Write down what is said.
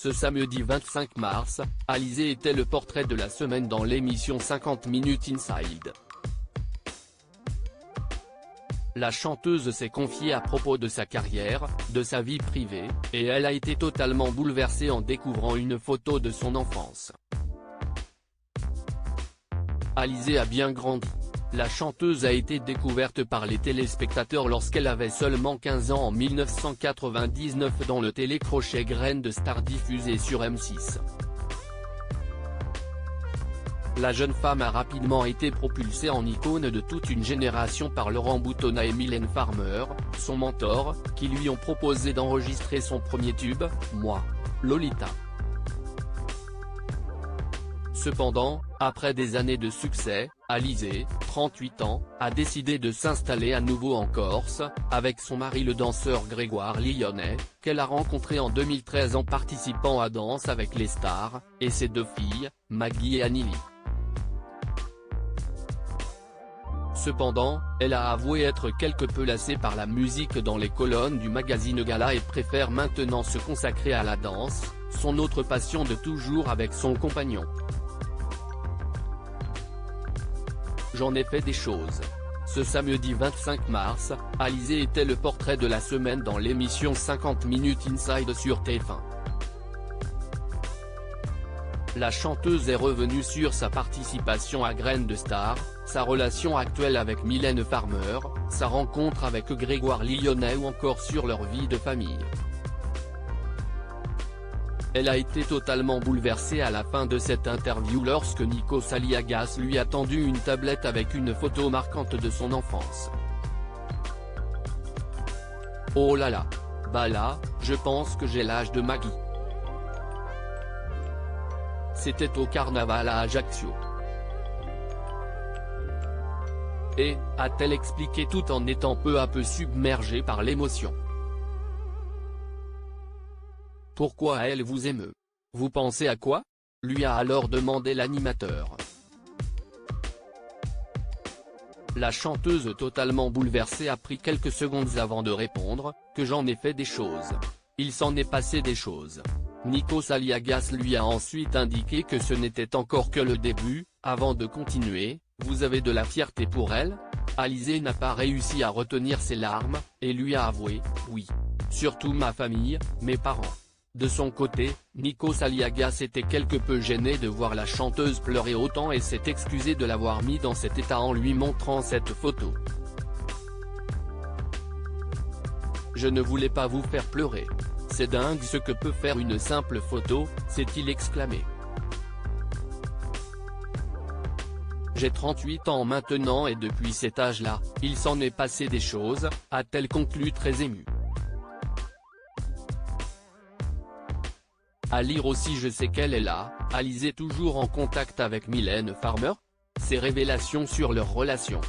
Ce samedi 25 mars, Alizée était le portrait de la semaine dans l'émission 50 Minutes Inside. La chanteuse s'est confiée à propos de sa carrière, de sa vie privée, et elle a été totalement bouleversée en découvrant une photo de son enfance. Alizée a bien grandi. La chanteuse a été découverte par les téléspectateurs lorsqu'elle avait seulement 15 ans en 1999 dans le télécrochet Graines de Star diffusé sur M6. La jeune femme a rapidement été propulsée en icône de toute une génération par Laurent Boutonnat et Mylène Farmer, son mentor, qui lui ont proposé d'enregistrer son premier tube, Moi, Lolita. Cependant, après des années de succès, Alizée, 38 ans, a décidé de s'installer à nouveau en Corse, avec son mari le danseur Grégoire Lyonnais, qu'elle a rencontré en 2013 en participant à Danse avec les stars, et ses deux filles, Maggie et Anneli. Cependant, elle a avoué être quelque peu lassée par la musique dans les colonnes du magazine Gala et préfère maintenant se consacrer à la danse, son autre passion de toujours avec son compagnon. J'en ai fait des choses. Ce samedi 25 mars, Alizée était le portrait de la semaine dans l'émission 50 Minutes Inside sur TF1. La chanteuse est revenue sur sa participation à Graines de Star, sa relation actuelle avec Mylène Farmer, sa rencontre avec Grégoire Lyonnais ou encore sur leur vie de famille. Elle a été totalement bouleversée à la fin de cette interview lorsque Nikos Aliagas lui a tendu une tablette avec une photo marquante de son enfance. Oh là là. Bah là, je pense que j'ai l'âge de Maggie. C'était au carnaval à Ajaccio. Et, a-t-elle expliqué tout en étant peu à peu submergée par l'émotion. Pourquoi elle vous émeut? Vous pensez à quoi? Lui a alors demandé l'animateur. La chanteuse totalement bouleversée a pris quelques secondes avant de répondre, que j'en ai fait des choses. Il s'en est passé des choses. Nikos Aliagas lui a ensuite indiqué que ce n'était encore que le début, avant de continuer, vous avez de la fierté pour elle? Alizée n'a pas réussi à retenir ses larmes, et lui a avoué, oui. Surtout ma famille, mes parents. De son côté, Nikos Aliagas était quelque peu gêné de voir la chanteuse pleurer autant et s'est excusé de l'avoir mis dans cet état en lui montrant cette photo. Je ne voulais pas vous faire pleurer. C'est dingue ce que peut faire une simple photo, s'est-il exclamé. J'ai 38 ans maintenant et depuis cet âge-là, il s'en est passé des choses, a-t-elle conclu très émue. À lire aussi je sais qu'elle est là, Alizée toujours en contact avec Mylène Farmer? Ses révélations sur leur relation.